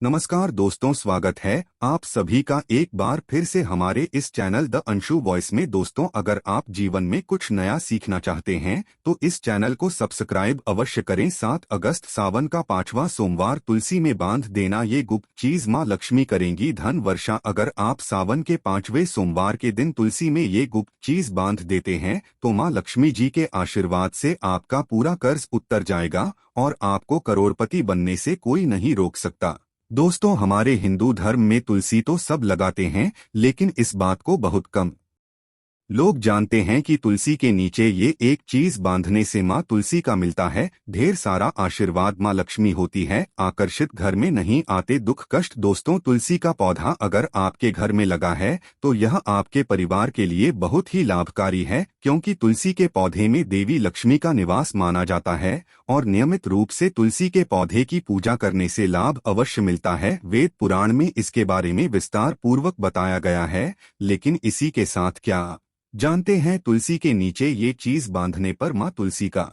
नमस्कार दोस्तों, स्वागत है आप सभी का एक बार फिर से हमारे इस चैनल द अंशु वॉइस में। दोस्तों, अगर आप जीवन में कुछ नया सीखना चाहते हैं तो इस चैनल को सब्सक्राइब अवश्य करें। 7 अगस्त सावन का 5वां सोमवार तुलसी में बांध देना, ये गुप्त चीज माँ लक्ष्मी करेंगी धन वर्षा। अगर आप सावन के 5वें सोमवार के दिन तुलसी में ये गुप्त चीज बांध देते हैं तो माँ लक्ष्मी जी के आशीर्वाद से आपका पूरा कर्ज उतर जाएगा और आपको करोड़पति बनने से कोई नहीं रोक सकता। दोस्तों, हमारे हिंदू धर्म में तुलसी तो सब लगाते हैं, लेकिन इस बात को बहुत कम लोग जानते हैं कि तुलसी के नीचे ये एक चीज बांधने से माँ तुलसी का मिलता है ढेर सारा आशीर्वाद। माँ लक्ष्मी होती है आकर्षित, घर में नहीं आते दुख कष्ट। दोस्तों, तुलसी का पौधा अगर आपके घर में लगा है तो यह आपके परिवार के लिए बहुत ही लाभकारी है, क्योंकि तुलसी के पौधे में देवी लक्ष्मी का निवास माना जाता है और नियमित रूप से तुलसी के पौधे की पूजा करने से लाभ अवश्य मिलता है। वेद पुराण में इसके बारे में विस्तार पूर्वक बताया गया है। लेकिन इसी के साथ क्या जानते हैं, तुलसी के नीचे ये चीज बांधने पर माँ तुलसी का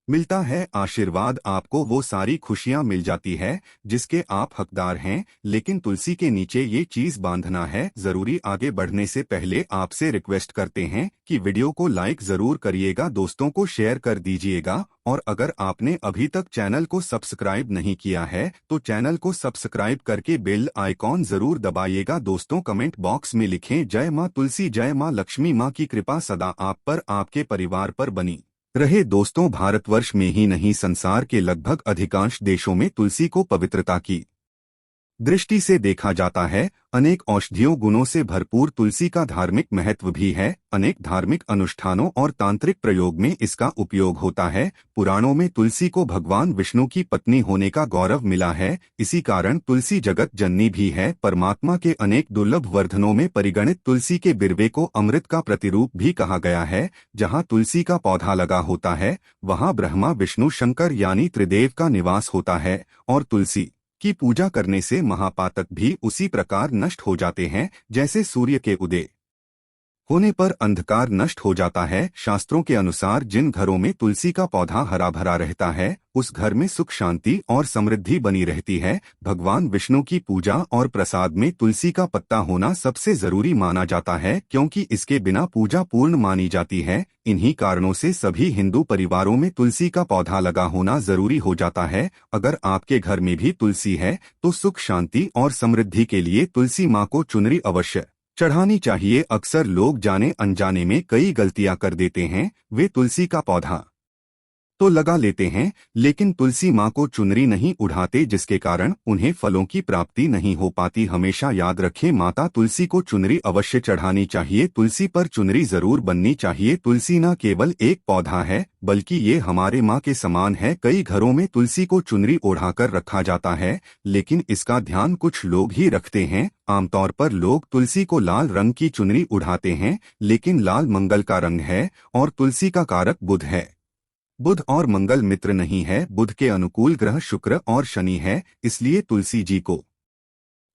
मिलता है आशीर्वाद। आपको वो सारी खुशियां मिल जाती है जिसके आप हकदार हैं। लेकिन तुलसी के नीचे ये चीज बांधना है जरूरी। आगे बढ़ने से पहले आपसे रिक्वेस्ट करते हैं कि वीडियो को लाइक जरूर करिएगा, दोस्तों को शेयर कर दीजिएगा, और अगर आपने अभी तक चैनल को सब्सक्राइब नहीं किया है तो चैनल को सब्सक्राइब करके बेल आइकॉन जरूर दबाइएगा। दोस्तों, कमेंट बॉक्स में लिखें जय माँ तुलसी, जय माँ लक्ष्मी। माँ की कृपा सदा आप पर, आपके परिवार पर बनी रहे। दोस्तों, भारतवर्ष में ही नहीं, संसार के लगभग अधिकांश देशों में तुलसी को पवित्रता की दृष्टि से देखा जाता है। अनेक औषधीय गुणों से भरपूर तुलसी का धार्मिक महत्व भी है। अनेक धार्मिक अनुष्ठानों और तांत्रिक प्रयोग में इसका उपयोग होता है। पुराणों में तुलसी को भगवान विष्णु की पत्नी होने का गौरव मिला है। इसी कारण तुलसी जगत जननी भी है। परमात्मा के अनेक दुर्लभ वर्धनों में परिगणित तुलसी के बिरवे को अमृत का प्रतिरूप भी कहा गया है। जहाँ तुलसी का पौधा लगा होता है वहाँ ब्रह्मा विष्णु शंकर यानी त्रिदेव का निवास होता है, और तुलसी की पूजा करने से महापातक भी उसी प्रकार नष्ट हो जाते हैं जैसे सूर्य के उदय होने पर अंधकार नष्ट हो जाता है। शास्त्रों के अनुसार जिन घरों में तुलसी का पौधा हरा भरा रहता है उस घर में सुख शांति और समृद्धि बनी रहती है। भगवान विष्णु की पूजा और प्रसाद में तुलसी का पत्ता होना सबसे जरूरी माना जाता है, क्योंकि इसके बिना पूजा पूर्ण मानी जाती है। इन्हीं कारणों से सभी हिंदू परिवारों में तुलसी का पौधा लगा होना जरूरी हो जाता है। अगर आपके घर में भी तुलसी है तो सुख शांति और समृद्धि के लिए तुलसी माँ को चुनरी अवश्य चढ़ानी चाहिए। अक्सर लोग जाने अनजाने में कई गलतियां कर देते हैं। वे तुलसी का पौधा तो लगा लेते हैं लेकिन तुलसी माँ को चुनरी नहीं उठाते, जिसके कारण उन्हें फलों की प्राप्ति नहीं हो पाती। हमेशा याद रखें, माता तुलसी को चुनरी अवश्य चढ़ानी चाहिए। तुलसी पर चुनरी जरूर बननी चाहिए। तुलसी न केवल एक पौधा है बल्कि ये हमारे माँ के समान है। कई घरों में तुलसी को चुनरी ओढ़ाकर रखा जाता है, लेकिन इसका ध्यान कुछ लोग ही रखते हैं। आमतौर पर लोग तुलसी को लाल रंग की चुनरी उठाते हैं, लेकिन लाल मंगल का रंग है और तुलसी का कारक बुध है। बुध और मंगल मित्र नहीं है। बुध के अनुकूल ग्रह शुक्र और शनि है, इसलिए तुलसी जी को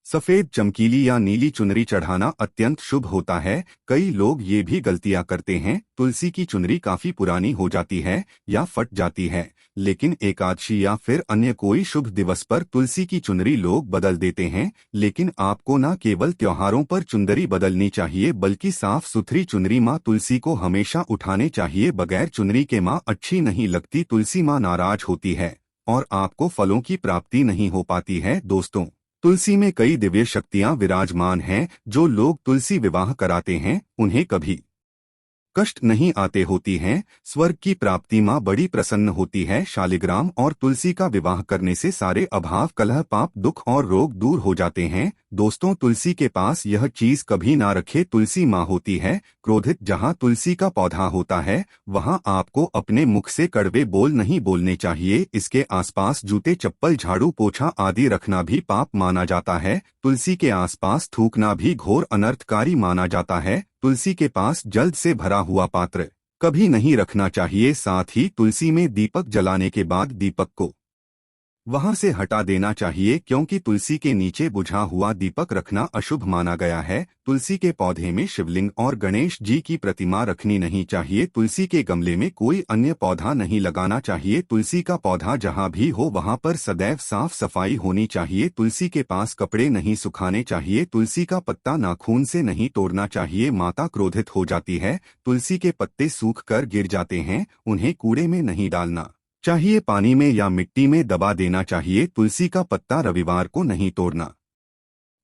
सफेद चमकीली या नीली चुनरी चढ़ाना अत्यंत शुभ होता है। कई लोग ये भी गलतियां करते हैं, तुलसी की चुनरी काफी पुरानी हो जाती है या फट जाती है, लेकिन एकादशी या फिर अन्य कोई शुभ दिवस पर तुलसी की चुनरी लोग बदल देते हैं। लेकिन आपको न केवल त्योहारों पर चुंदरी बदलनी चाहिए बल्कि साफ सुथरी चुनरी माँ तुलसी को हमेशा उठाने चाहिए। बगैर चुनरी के माँ अच्छी नहीं लगती। तुलसी माँ नाराज होती है और आपको फलों की प्राप्ति नहीं हो पाती है। दोस्तों, तुलसी में कई दिव्य शक्तियां विराजमान हैं। जो लोग तुलसी विवाह कराते हैं उन्हें कभी कष्ट नहीं आते होती हैं। स्वर्ग की प्राप्ति माँ बड़ी प्रसन्न होती है। शालिग्राम और तुलसी का विवाह करने से सारे अभाव कलह पाप दुख और रोग दूर हो जाते हैं। दोस्तों, तुलसी के पास यह चीज कभी ना रखे। तुलसी माँ होती है क्रोधित। जहाँ तुलसी का पौधा होता है वहाँ आपको अपने मुख से कड़वे बोल नहीं बोलने चाहिए। इसके आसपास जूते चप्पल झाड़ू पोछा आदि रखना भी पाप माना जाता है। तुलसी के आसपास थूकना भी घोर अनर्थकारी माना जाता है। तुलसी के पास जल्द से भरा हुआ पात्र कभी नहीं रखना चाहिए। साथ ही तुलसी में दीपक जलाने के बाद दीपक को वहां से हटा देना चाहिए, क्योंकि तुलसी के नीचे बुझा हुआ दीपक रखना अशुभ माना गया है। तुलसी के पौधे में शिवलिंग और गणेश जी की प्रतिमा रखनी नहीं चाहिए। तुलसी के गमले में कोई अन्य पौधा नहीं लगाना चाहिए। तुलसी का पौधा जहां भी हो वहां पर सदैव साफ सफाई होनी चाहिए। तुलसी के पास कपड़े नहीं सुखाने चाहिए। तुलसी का पत्ता नाखून से नहीं तोड़ना चाहिए, माता क्रोधित हो जाती है। तुलसी के पत्ते सूख कर गिर जाते हैं, उन्हें कूड़े में नहीं डालना चाहिए, पानी में या मिट्टी में दबा देना चाहिए। तुलसी का पत्ता रविवार को नहीं तोड़ना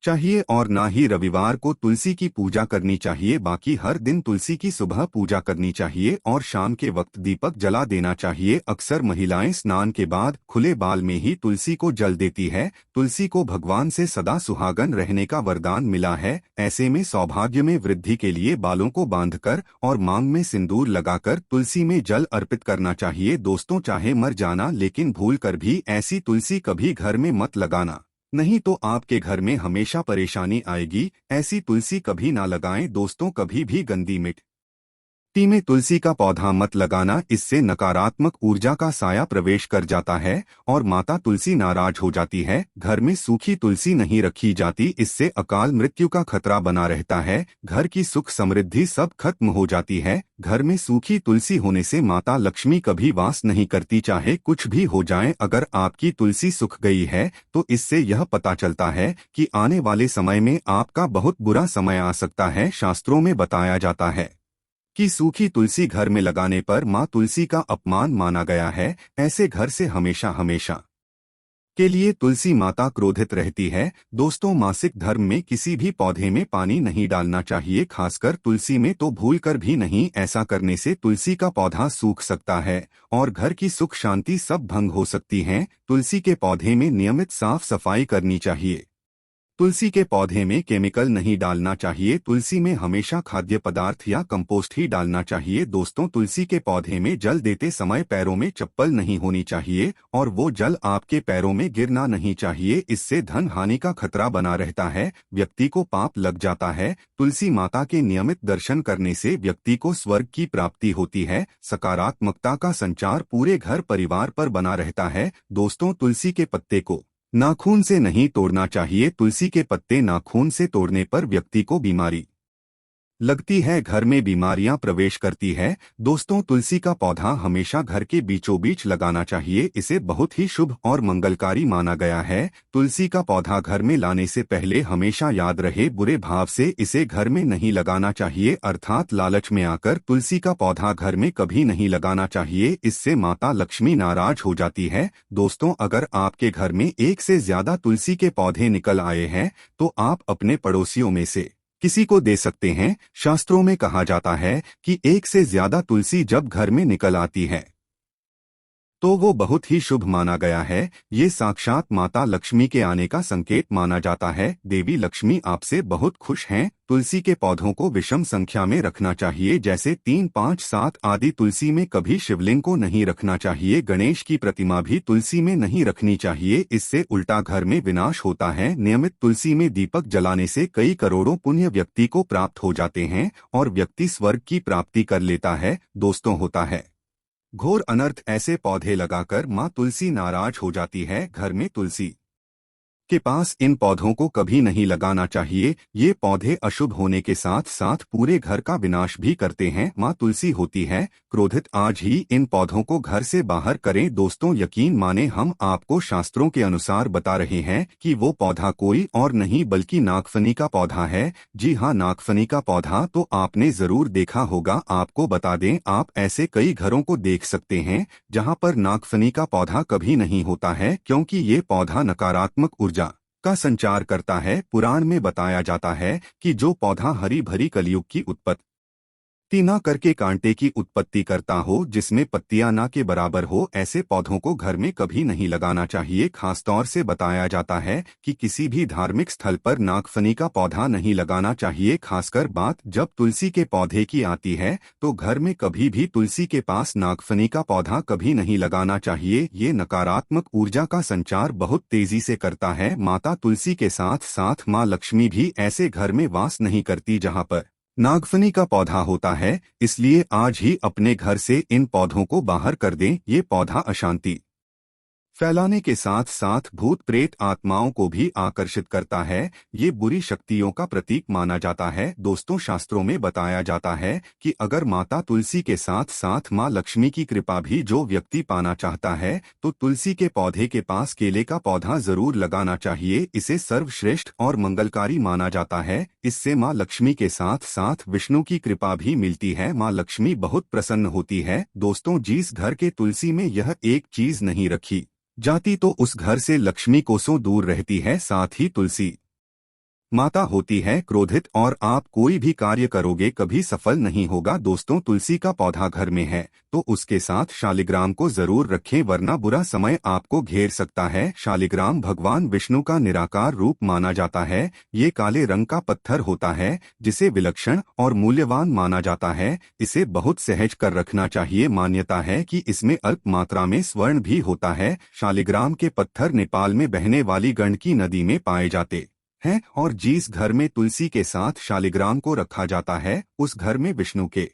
चाहिए और ना ही रविवार को तुलसी की पूजा करनी चाहिए। बाकी हर दिन तुलसी की सुबह पूजा करनी चाहिए और शाम के वक्त दीपक जला देना चाहिए। अक्सर महिलाएं स्नान के बाद खुले बाल में ही तुलसी को जल देती है। तुलसी को भगवान से सदा सुहागन रहने का वरदान मिला है। ऐसे में सौभाग्य में वृद्धि के लिए बालों को बांधकर और मांग में सिंदूर लगाकर तुलसी में जल अर्पित करना चाहिए। दोस्तों, चाहे मर जाना लेकिन भूल कर भी ऐसी तुलसी कभी घर में मत लगाना, नहीं तो आपके घर में हमेशा परेशानी आएगी। ऐसी तुलसी कभी ना लगाएं। दोस्तों, कभी भी गंदी मिट्टी में तुलसी का पौधा मत लगाना, इससे नकारात्मक ऊर्जा का साया प्रवेश कर जाता है और माता तुलसी नाराज हो जाती है। घर में सूखी तुलसी नहीं रखी जाती, इससे अकाल मृत्यु का खतरा बना रहता है। घर की सुख समृद्धि सब खत्म हो जाती है। घर में सूखी तुलसी होने से माता लक्ष्मी कभी वास नहीं करती, चाहे कुछ भी हो जाए। अगर आपकी तुलसी सूख गई है तो इससे यह पता चलता है कि आने वाले समय में आपका बहुत बुरा समय आ सकता है। शास्त्रों में बताया जाता है कि सूखी तुलसी घर में लगाने पर माँ तुलसी का अपमान माना गया है। ऐसे घर से हमेशा हमेशा के लिए तुलसी माता क्रोधित रहती है। दोस्तों, मासिक धर्म में किसी भी पौधे में पानी नहीं डालना चाहिए, खासकर तुलसी में तो भूल कर भी नहीं। ऐसा करने से तुलसी का पौधा सूख सकता है और घर की सुख शांति सब भंग हो सकती हैं। तुलसी के पौधे में नियमित साफ सफाई करनी चाहिए। तुलसी के पौधे में केमिकल नहीं डालना चाहिए। तुलसी में हमेशा खाद्य पदार्थ या कंपोस्ट ही डालना चाहिए। दोस्तों, तुलसी के पौधे में जल देते समय पैरों में चप्पल नहीं होनी चाहिए और वो जल आपके पैरों में गिरना नहीं चाहिए। इससे धन हानि का खतरा बना रहता है, व्यक्ति को पाप लग जाता है। तुलसी माता के नियमित दर्शन करने से व्यक्ति को स्वर्ग की प्राप्ति होती है। सकारात्मकता का संचार पूरे घर परिवार पर बना रहता है। दोस्तों, तुलसी के पत्ते को नाखून से नहीं तोड़ना चाहिए। तुलसी के पत्ते नाखून से तोड़ने पर व्यक्ति को बीमारी लगती है, घर में बीमारियां प्रवेश करती है। दोस्तों, तुलसी का पौधा हमेशा घर के बीचों बीच लगाना चाहिए, इसे बहुत ही शुभ और मंगलकारी माना गया है। तुलसी का पौधा घर में लाने से पहले हमेशा याद रहे, बुरे भाव से इसे घर में नहीं लगाना चाहिए, अर्थात लालच में आकर तुलसी का पौधा घर में कभी नहीं लगाना चाहिए। इससे माता लक्ष्मी नाराज हो जाती है। दोस्तों, अगर आपके घर में एक से ज्यादा तुलसी के पौधे निकल आए हैं तो आप अपने पड़ोसियों में से किसी को दे सकते हैं। शास्त्रों में कहा जाता है कि एक से ज्यादा तुलसी जब घर में निकल आती है तो वो बहुत ही शुभ माना गया है। ये साक्षात माता लक्ष्मी के आने का संकेत माना जाता है। देवी लक्ष्मी आपसे बहुत खुश हैं। तुलसी के पौधों को विषम संख्या में रखना चाहिए, जैसे 3, 5, 7 आदि। तुलसी में कभी शिवलिंग को नहीं रखना चाहिए। गणेश की प्रतिमा भी तुलसी में नहीं रखनी चाहिए, इससे उल्टा घर में विनाश होता है। नियमित तुलसी में दीपक जलाने से कई करोड़ों पुण्य व्यक्ति को प्राप्त हो जाते हैं और व्यक्ति स्वर्ग की प्राप्ति कर लेता है। दोस्तों, होता है घोर अनर्थ, ऐसे पौधे लगाकर माँ तुलसी नाराज हो जाती है। घर में तुलसी के पास इन पौधों को कभी नहीं लगाना चाहिए। ये पौधे अशुभ होने के साथ साथ पूरे घर का विनाश भी करते हैं। माँ तुलसी होती है क्रोधित, आज ही इन पौधों को घर से बाहर करें। दोस्तों, यकीन माने, हम आपको शास्त्रों के अनुसार बता रहे हैं कि वो पौधा कोई और नहीं बल्कि नागफनी का पौधा है। जी हाँ, नागफनी का पौधा तो आपने जरूर देखा होगा। आपको बता दें, आप ऐसे कई घरों को देख सकते हैं जहाँ पर नागफनी का पौधा कभी नहीं होता है, क्योंकि ये पौधा नकारात्मक ऊर्जा का संचार करता है। पुराण में बताया जाता है कि जो पौधा हरी भरी कलयुग की उत्पत्ति न करके कांटे की उत्पत्ति करता हो, जिसमें पत्तियां ना के बराबर हो, ऐसे पौधों को घर में कभी नहीं लगाना चाहिए। खासतौर से बताया जाता है कि किसी भी धार्मिक स्थल पर नागफनी का पौधा नहीं लगाना चाहिए। खासकर बात जब तुलसी के पौधे की आती है तो घर में कभी भी तुलसी के पास नागफनी का पौधा कभी नहीं लगाना चाहिए। ये नकारात्मक ऊर्जा का संचार बहुत तेजी से करता है। माता तुलसी के साथ साथ माँ लक्ष्मी भी ऐसे घर में वास नहीं करती जहाँ पर नागफनी का पौधा होता है। इसलिए आज ही अपने घर से इन पौधों को बाहर कर दें। ये पौधा अशांति फैलाने के साथ साथ भूत प्रेत आत्माओं को भी आकर्षित करता है। ये बुरी शक्तियों का प्रतीक माना जाता है। दोस्तों, शास्त्रों में बताया जाता है कि अगर माता तुलसी के साथ साथ माँ लक्ष्मी की कृपा भी जो व्यक्ति पाना चाहता है तो तुलसी के पौधे के पास केले का पौधा जरूर लगाना चाहिए। इसे सर्वश्रेष्ठ और मंगलकारी माना जाता है। इससे माँ लक्ष्मी के साथ साथ विष्णु की कृपा भी मिलती है। माँ लक्ष्मी बहुत प्रसन्न होती है। दोस्तों, जिस घर के तुलसी में यह एक चीज नहीं रखी जाती तो उस घर से लक्ष्मी कोसों दूर रहती है। साथ ही तुलसी माता होती है क्रोधित और आप कोई भी कार्य करोगे कभी सफल नहीं होगा। दोस्तों, तुलसी का पौधा घर में है तो उसके साथ शालिग्राम को जरूर रखें, वरना बुरा समय आपको घेर सकता है। शालिग्राम भगवान विष्णु का निराकार रूप माना जाता है। ये काले रंग का पत्थर होता है जिसे विलक्षण और मूल्यवान माना जाता है। इसे बहुत सहज कर रखना चाहिए। मान्यता है कि इसमें अल्प मात्रा में स्वर्ण भी होता है। शालिग्राम के पत्थर नेपाल में बहने वाली गंडकी नदी में पाए जाते हैं और जिस घर में तुलसी के साथ शालिग्राम को रखा जाता है उस घर में विष्णु के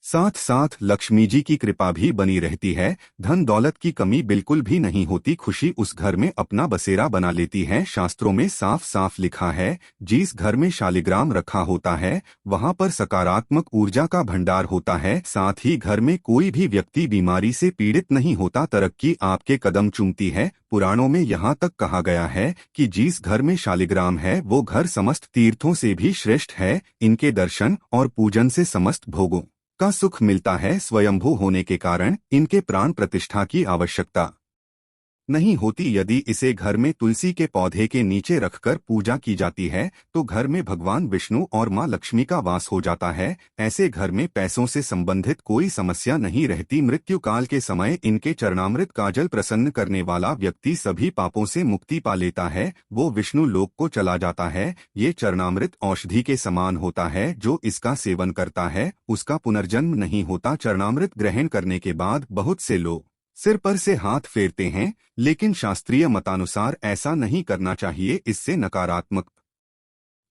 साथ साथ लक्ष्मी जी की कृपा भी बनी रहती है। धन दौलत की कमी बिल्कुल भी नहीं होती। खुशी उस घर में अपना बसेरा बना लेती है। शास्त्रों में साफ साफ लिखा है, जिस घर में शालिग्राम रखा होता है वहां पर सकारात्मक ऊर्जा का भंडार होता है। साथ ही घर में कोई भी व्यक्ति बीमारी से पीड़ित नहीं होता। तरक्की आपके कदम चूमती है। पुराणों में यहाँ तक कहा गया है कि जिस घर में शालिग्राम है वो घर समस्त तीर्थों से भी श्रेष्ठ है। इनके दर्शन और पूजन से समस्त भोगों का सुख मिलता है। स्वयंभू होने के कारण इनके प्राण प्रतिष्ठा की आवश्यकता नहीं होती। यदि इसे घर में तुलसी के पौधे के नीचे रखकर पूजा की जाती है तो घर में भगवान विष्णु और मां लक्ष्मी का वास हो जाता है। ऐसे घर में पैसों से संबंधित कोई समस्या नहीं रहती। मृत्यु काल के समय इनके चरणामृत का जल प्रसन्न करने वाला व्यक्ति सभी पापों से मुक्ति पा लेता है। वो विष्णु लोक को चला जाता है। ये चरणामृत औषधि के समान होता है। जो इसका सेवन करता है उसका पुनर्जन्म नहीं होता। चरणामृत ग्रहण करने के बाद बहुत से लोग सिर पर से हाथ फेरते हैं, लेकिन शास्त्रीय मतानुसार ऐसा नहीं करना चाहिए। इससे नकारात्मक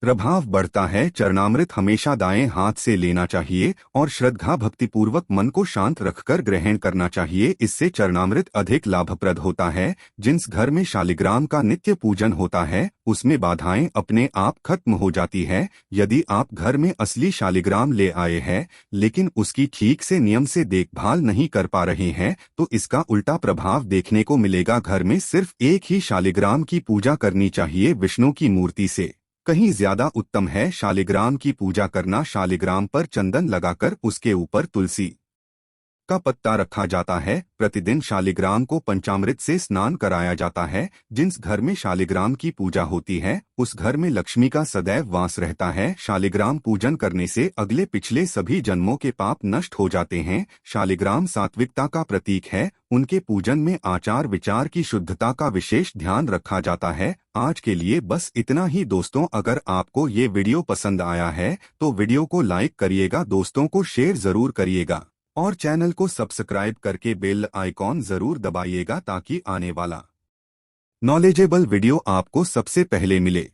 प्रभाव बढ़ता है। चरणामृत हमेशा दाएं हाथ से लेना चाहिए और श्रद्धा भक्तिपूर्वक मन को शांत रखकर ग्रहण करना चाहिए। इससे चरणामृत अधिक लाभप्रद होता है। जिस घर में शालिग्राम का नित्य पूजन होता है उसमें बाधाएं अपने आप खत्म हो जाती है। यदि आप घर में असली शालिग्राम ले आए हैं लेकिन उसकी ठीक से नियम से देखभाल नहीं कर पा रहे हैं तो इसका उल्टा प्रभाव देखने को मिलेगा। घर में सिर्फ एक ही शालिग्राम की पूजा करनी चाहिए। विष्णु की मूर्ति से कहीं ज्यादा उत्तम है शालिग्राम की पूजा करना। शालिग्राम पर चंदन लगाकर उसके ऊपर तुलसी का पत्ता रखा जाता है। प्रतिदिन शालिग्राम को पंचामृत से स्नान कराया जाता है। जिस घर में शालिग्राम की पूजा होती है उस घर में लक्ष्मी का सदैव वास रहता है। शालिग्राम पूजन करने से अगले पिछले सभी जन्मों के पाप नष्ट हो जाते हैं। शालिग्राम सात्विकता का प्रतीक है। उनके पूजन में आचार विचार की शुद्धता का विशेष ध्यान रखा जाता है। आज के लिए बस इतना ही दोस्तों। अगर आपको ये वीडियो पसंद आया है तो वीडियो को लाइक करिएगा, दोस्तों को शेयर जरूर करिएगा और चैनल को सब्सक्राइब करके बेल आइकॉन जरूर दबाइएगा ताकि आने वाला नॉलेजेबल वीडियो आपको सबसे पहले मिले।